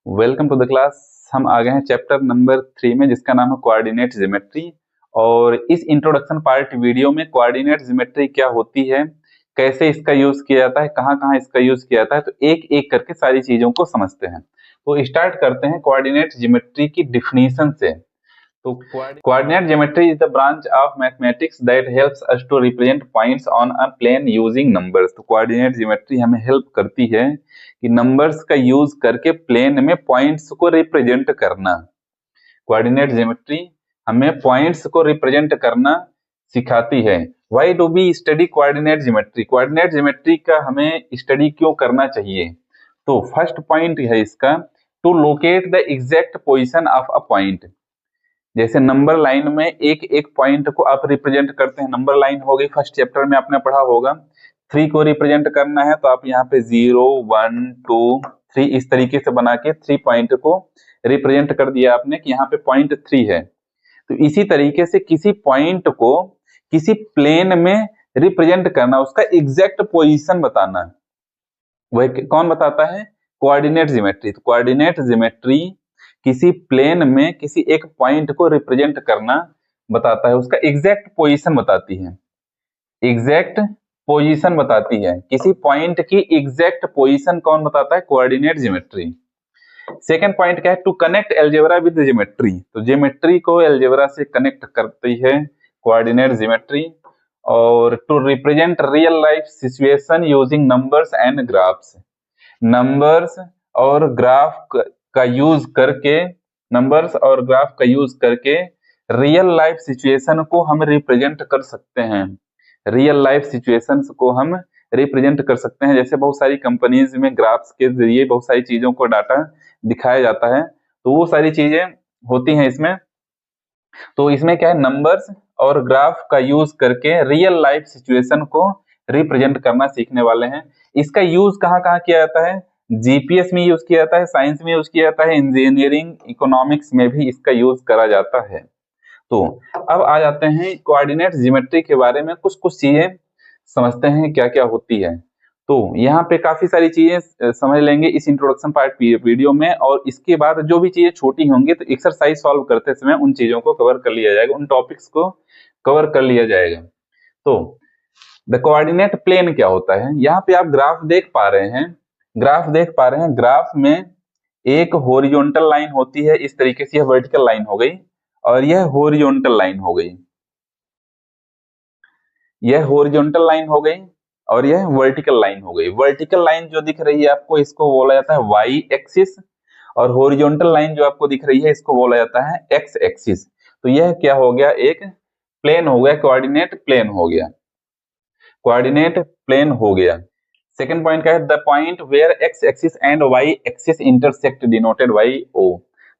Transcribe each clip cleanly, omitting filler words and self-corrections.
Welcome to the class. हम आ गए हैं चैप्टर नंबर 3 में, जिसका नाम है कोऑर्डिनेट ज्योमेट्री। और इस इंट्रोडक्शन पार्ट वीडियो में कोऑर्डिनेट ज्योमेट्री क्या होती है, कैसे इसका यूज किया जाता है, कहाँ कहाँ इसका यूज किया जाता है, तो एक एक करके सारी चीजों को समझते हैं। तो स्टार्ट करते हैं कोऑर्डिनेट ज्योमेट्री की डिफिनीशन से। तो coordinate geometry is the branch of mathematics that helps us to represent points on a plane using numbers. तो कोऑर्डिनेट ज्योमेट्री हमें हेल्प करती है कि नंबर्स का यूज करके प्लेन में पॉइंट्स को रिप्रेजेंट करना। कोऑर्डिनेट ज्योमेट्री हमें पॉइंट्स को रिप्रेजेंट करना सिखाती है। Why do we study coordinate geometry? Coordinate geometry का हमें स्टडी क्यों करना चाहिए? तो फर्स्ट पॉइंट है इसका, to locate the exact position of a point. जैसे नंबर लाइन में एक एक पॉइंट को आप रिप्रेजेंट करते हैं। नंबर लाइन हो गई, फर्स्ट चैप्टर में आपने पढ़ा होगा। 3 को रिप्रेजेंट करना है तो आप यहाँ पे 0 1 2 3 इस तरीके से बना के 3 पॉइंट को रिप्रेजेंट कर दिया आपने कि यहाँ पे पॉइंट 3 है। तो इसी तरीके से किसी पॉइंट को किसी प्लेन में रिप्रेजेंट करना, उसका एग्जैक्ट पोजिशन बताना, वह कौन बताता है? Coordinate geometry. तो कोऑर्डिनेट ज्योमेट्री किसी प्लेन में किसी एक पॉइंट को रिप्रेजेंट करना बताता है, उसका एग्जैक्ट पोजीशन बताती है। एग्जैक्ट पोजीशन बताती है, किसी पॉइंट की एग्जैक्ट पोजीशन कौन बताता है? Coordinate geometry. सेकंड पॉइंट क्या है? To connect algebra with geometry. तो ज्योमेट्री को अलजेब्रा से कनेक्ट करती है कोऑर्डिनेट ज्योमेट्री। और to represent real life situation using numbers and graphs. Numbers और ग्राफ का यूज करके, नंबर्स और ग्राफ का यूज करके रियल लाइफ सिचुएशन को हम रिप्रेजेंट कर सकते हैं। रियल लाइफ सिचुएशंस को हम रिप्रेजेंट कर सकते हैं। जैसे बहुत सारी कंपनीज में ग्राफ्स के जरिए बहुत सारी चीजों को डाटा दिखाया जाता है, तो वो सारी चीजें होती हैं इसमें। तो इसमें क्या है, नंबर्स और ग्राफ का यूज करके रियल लाइफ सिचुएशन को रिप्रेजेंट करना सीखने वाले हैं। इसका यूज कहाँ कहाँ किया जाता है? जीपीएस में यूज किया जाता है, साइंस में यूज किया जाता है, इंजीनियरिंग इकोनॉमिक्स में भी इसका यूज करा जाता है। तो अब आ जाते हैं कोऑर्डिनेट ज्योमेट्री के बारे में, कुछ कुछ चीजें समझते हैं क्या क्या होती है। तो यहाँ पे काफी सारी चीजें समझ लेंगे इस इंट्रोडक्शन पार्ट वीडियो में, और इसके बाद जो भी चीजें छोटी होंगी तो एक्सरसाइज सॉल्व करते समय उन चीजों को कवर कर लिया जाएगा, उन टॉपिक्स को कवर कर लिया जाएगा। तो द कोऑर्डिनेट प्लेन क्या होता है? यहाँ पे आप ग्राफ देख पा रहे हैं, ग्राफ देख पा रहे हैं। ग्राफ में एक हॉरिजॉन्टल लाइन होती है, इस तरीके से यह वर्टिकल लाइन हो गई और यह हॉरिजॉन्टल लाइन हो गई, यह हॉरिजॉन्टल लाइन हो गई और यह वर्टिकल लाइन हो गई। वर्टिकल लाइन जो दिख रही है आपको, इसको बोला जाता है वाई एक्सिस, और हॉरिजॉन्टल लाइन जो आपको दिख रही है इसको बोला जाता है एक्स एक्सिस। तो यह क्या हो गया? एक प्लेन हो गया, कोऑर्डिनेट प्लेन हो गया, कोऑर्डिनेट प्लेन हो गया। सेकंड पॉइंट क्या है? The point where X axis and Y axis intersect denoted by O.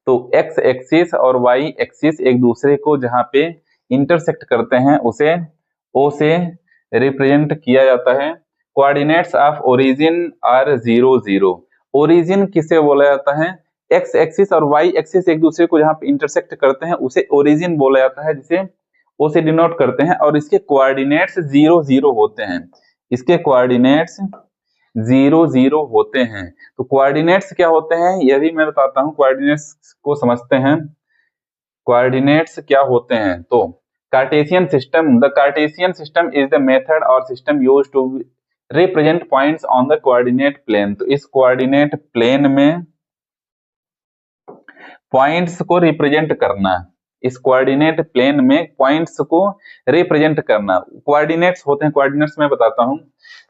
तो एक्स एक्सिस और वाई एक्सिस एक दूसरे को जहां पे इंटरसेक्ट करते हैं उसे ओ से रिप्रेजेंट किया जाता है। Coordinates of origin are 0 0। Origin किसे बोला जाता है? एक्स एक्सिस और वाई एक्सिस एक दूसरे को जहां पे इंटरसेक्ट करते हैं उसे ओरिजिन बोला जाता है, जिसे ओ से डिनोट करते हैं। और इसके कोऑर्डिनेट्स 0 0 होते हैं, इसके कोऑर्डिनेट्स 0 0 होते हैं। तो कोऑर्डिनेट्स क्या होते हैं यह भी मैं बताता हूं, कोऑर्डिनेट्स को समझते हैं। कोऑर्डिनेट्स क्या होते हैं? तो Cartesian system, the Cartesian system is the method or system used to represent points on the coordinate plane. तो इस कोऑर्डिनेट प्लेन में पॉइंट्स को रिप्रेजेंट करना, इस कोऑर्डिनेट प्लेन में पॉइंट्स को रिप्रेजेंट करना। कोऑर्डिनेट्स होते हैं, कोऑर्डिनेट्स मैं बताता हूं।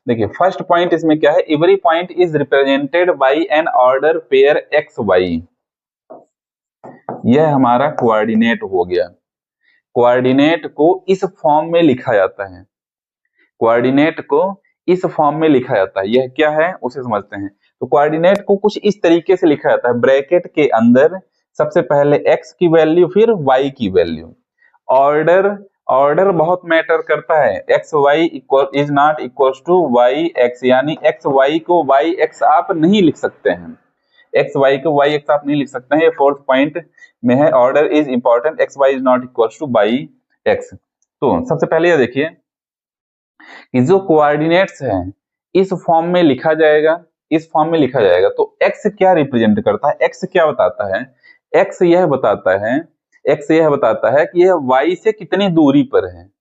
देखिए फर्स्ट पॉइंट इसमें क्या है? Every point is represented by an order pair X Y. यह हमारा कोऑर्डिनेट हो गया। कोऑर्डिनेट को इस फॉर्म में लिखा जाता है, कोऑर्डिनेट को इस फॉर्म में लिखा जाता है। यह क्या है उसे समझते हैं। तो कोऑर्डिनेट को कुछ इस तरीके से लिखा जाता है, ब्रैकेट के अंदर सबसे पहले x की वैल्यू फिर y की वैल्यू। ऑर्डर, ऑर्डर बहुत मैटर करता है। X Y is not equal to Y X, यानी एक्स वाई को वाई एक्स आप नहीं लिख सकते हैं, एक्स वाई को वाई एक्स आप नहीं लिख सकते हैं। ये फोर्थ पॉइंट में है, order is important, X Y is not equal to Y X. तो सबसे पहले ये देखिए कि जो कोऑर्डिनेट्स हैं इस फॉर्म में लिखा जाएगा, इस फॉर्म में लिखा जाएगा। तो x क्या रिप्रेजेंट करता है, x क्या बताता है, x यह बताता है कि यह y से कितनी दूरी पर है।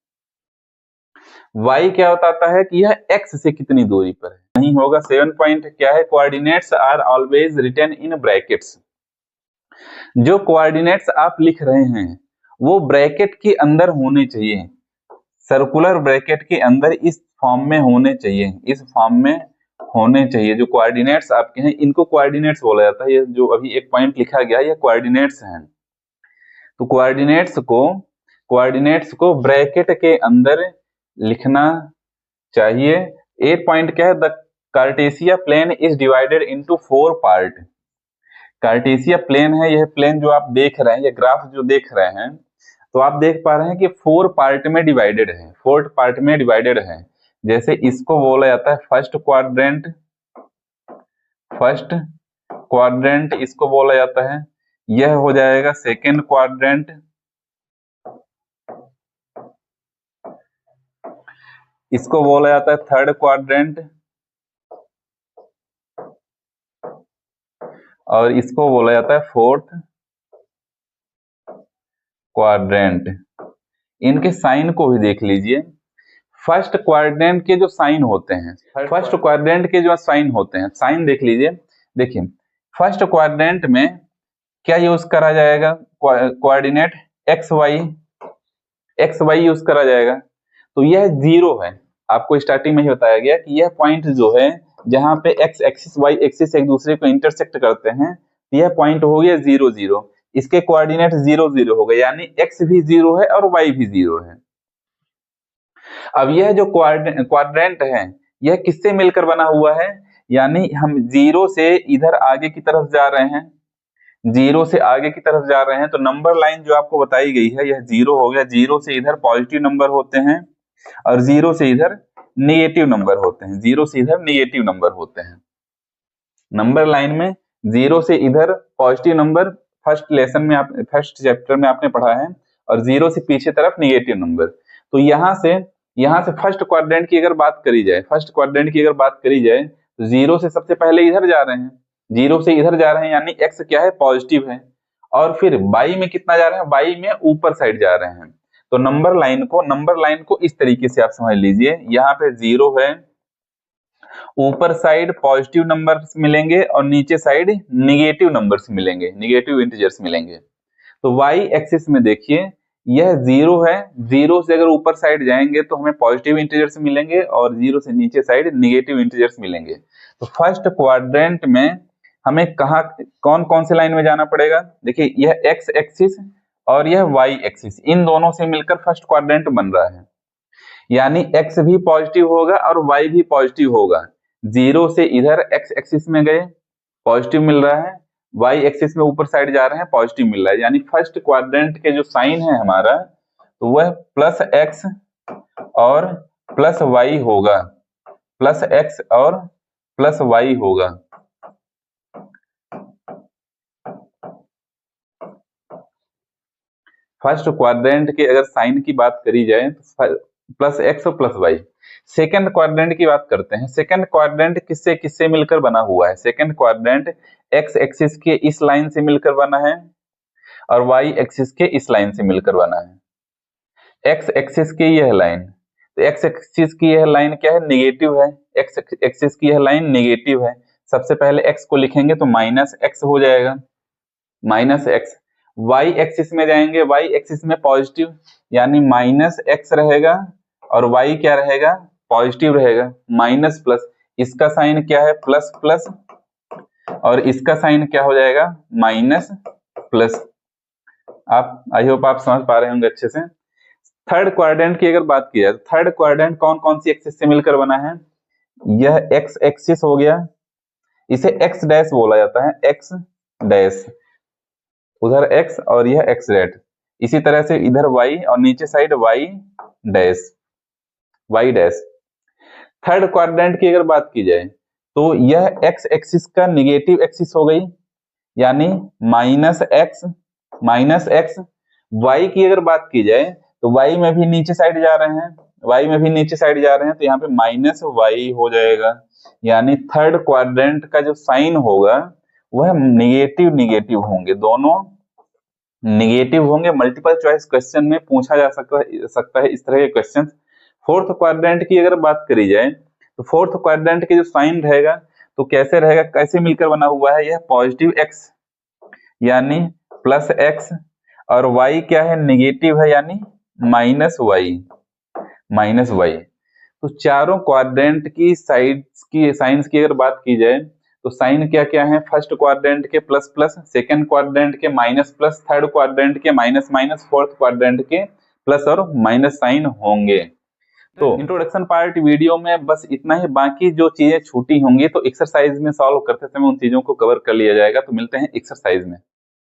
y क्या बताता है कि यह x से कितनी दूरी पर है। नहीं होगा। 7 पॉइंट क्या है, coordinates are always written in brackets. जो कोऑर्डिनेट्स आप लिख रहे हैं वो ब्रैकेट के अंदर होने चाहिए, सर्कुलर ब्रैकेट के अंदर इस फॉर्म में होने चाहिए, इस फॉर्म में होने चाहिए। जो कोऑर्डिनेट्स आपके हैं इनको कोऑर्डिनेट्स बोला जाता है। ये जो अभी एक पॉइंट लिखा गया है ये कोऑर्डिनेट्स हैं। तो कोऑर्डिनेट्स को ब्रैकेट के अंदर लिखना चाहिए। 8 पॉइंट क्या है, the Cartesian plane is divided into 4 part. Cartesian plane है, यह प्लेन जो आप देख रहे हैं, ये ग्राफ जो देख रहे हैं, तो आप देख पा रहे हैं कि 4 पार्ट में डिवाइडेड है, 4 पार्ट में डिवाइडेड है। जैसे इसको बोला जाता है फर्स्ट क्वाड्रेंट इसको बोला जाता है। यह हो जाएगा सेकेंड क्वाड्रेंट, इसको बोला जाता है थर्ड क्वाड्रेंट, और इसको बोला जाता है फोर्थ क्वाड्रेंट। इनके साइन को भी देख लीजिए। फर्स्ट क्वाड्रेंट के जो साइन होते हैं, फर्स्ट क्वाड्रेंट के जो साइन होते हैं, साइन देख लीजिए। देखिए फर्स्ट क्वाड्रेंट में क्या यूज करा जाएगा, कोऑर्डिनेट एक्स वाई यूज करा जाएगा। तो यह 0 है, आपको स्टार्टिंग में ही बताया गया कि यह पॉइंट जो है जहां पे एक्स एक्सिस वाई एक्सिस एक दूसरे को इंटरसेक्ट करते हैं, यह पॉइंट हो गया 0 0। इसके कोऑर्डिनेट 0 0 हो गए, यानी एक्स भी 0 है और वाई भी 0 है। अब यह जो क्वाड्रेंट है यह किससे मिलकर बना हुआ है, यानी हम 0 से इधर आगे की तरफ जा रहे हैं, 0 से आगे की तरफ जा रहे हैं, तो नंबर लाइन जो आपको बताई गई है यह 0 हो गया। 0 से इधर पॉजिटिव नंबर होते हैं और 0 से इधर नेगेटिव नंबर होते हैं, 0 से इधर नेगेटिव नंबर होते हैं। नंबर लाइन में 0 से इधर पॉजिटिव नंबर फर्स्ट चैप्टर में आपने पढ़ा है, और 0 से पीछे तरफ नेगेटिव नंबर। तो यहाँ से फर्स्ट क्वाड्रेंट की अगर बात करी जाए, तो 0 से सबसे पहले इधर जा रहे हैं, 0 से इधर जा रहे हैं, यानी x क्या है, पॉजिटिव है। और फिर y में कितना जा रहे हैं, y में ऊपर साइड जा रहे हैं। तो नंबर लाइन को इस तरीके से आप समझ लीजिए, यहाँ पे 0 है, ऊपर साइड पॉजिटिव नंबर्स मिलेंगे और नीचे साइड निगेटिव नंबर्स मिलेंगे, निगेटिव इंटीजर्स मिलेंगे। तो y एक्सिस में देखिए यह 0 है, 0 से अगर ऊपर साइड जाएंगे तो हमें पॉजिटिव इंटीजर्स मिलेंगे और 0 से नीचे साइड निगेटिव इंटीजर्स मिलेंगे। तो फर्स्ट क्वाड्रेंट में हमें कौन कौन से लाइन में जाना पड़ेगा, देखिए यह x एक्सिस और यह y एक्सिस, इन दोनों से मिलकर फर्स्ट क्वाड्रेंट बन रहा है, यानी x भी पॉजिटिव होगा और y भी पॉजिटिव होगा। 0 से इधर x एक्सिस में गए, पॉजिटिव मिल रहा है, y एक्सिस में ऊपर साइड जा रहे हैं, पॉजिटिव मिल रहा है। यानी फर्स्ट क्वाड्रेंट के जो साइन है हमारा, तो वह प्लस x और प्लस y होगा, प्लस x और प्लस y होगा। फर्स्ट क्वाड्रेंट के अगर साइन की बात करी जाए तो प्लस x और प्लस y। सेकंड क्वाड्रेंट की बात करते हैं। सेकंड क्वाड्रेंट किससे किससे मिलकर बना हुआ है, सेकंड क्वाड्रेंट x एक्सिस के इस लाइन से मिलकर बना है और y एक्सिस के इस लाइन से मिलकर बना है। x एक्सिस की यह लाइन, तो x एक्सिस की यह लाइन क्या है, नेगेटिव है, x एक्सिस की यह लाइन नेगेटिव है। सबसे पहले x को लिखेंगे तो माइनस x हो जाएगा, माइनस x। y एक्सिस में जाएंगे, y एक्सिस में पॉजिटिव, यानी माइनस x रहेगा और y क्या रहेगा, पॉजिटिव रहेगा, माइनस प्लस। इसका साइन क्या है, प्लस प्लस, और इसका साइन क्या हो जाएगा, माइनस प्लस। आप आई होप आप समझ पा रहे होंगे अच्छे से। थर्ड क्वाड्रेंट की अगर बात की जाए, थर्ड क्वाड्रेंट कौन कौन सी एक्सिस से मिलकर बना है, यह x एक्सिस हो गया, इसे x डैश बोला जाता है, x डैश, उधर x और यह x डैश। इसी तरह से इधर y और नीचे side y dash, y dash. Third quadrant की अगर बात की जाए तो यह x एक्सिस का निगेटिव एक्सिस हो गई, यानी माइनस x, y की अगर बात की जाए तो y में भी नीचे साइड जा रहे हैं, तो यहाँ पे माइनस y हो जाएगा, यानी थर्ड क्वाड्रेंट का जो साइन होगा वह निगेटिव निगेटिव होंगे, दोनों निगेटिव होंगे। मल्टीपल चॉइस क्वेश्चन में पूछा जा सकता है इस तरह के क्वेश्चन। फोर्थ क्वाड्रेंट की अगर बात करी जाए तो फोर्थ क्वाड्रेंट के जो साइन रहेगा तो कैसे रहेगा, कैसे मिलकर बना हुआ है, यह पॉजिटिव एक्स यानी प्लस एक्स, और y क्या है, निगेटिव है यानी माइनस वाई, माइनस वाई। तो चारों क्वाड्रेंट की साइड्स की साइंस की अगर बात की जाए तो साइन क्या क्या है, फर्स्ट क्वाड्रेंट के प्लस प्लस, सेकंड क्वाड्रेंट के माइनस प्लस, थर्ड क्वाड्रेंट के माइनस माइनस, फोर्थ क्वाड्रेंट के प्लस और माइनस साइन होंगे। तो इंट्रोडक्शन पार्ट वीडियो में बस इतना ही, बाकी जो चीजें छूटी होंगी तो एक्सरसाइज में सॉल्व करते समय उन चीजों को कवर कर लिया जाएगा। तो मिलते हैं एक्सरसाइज में।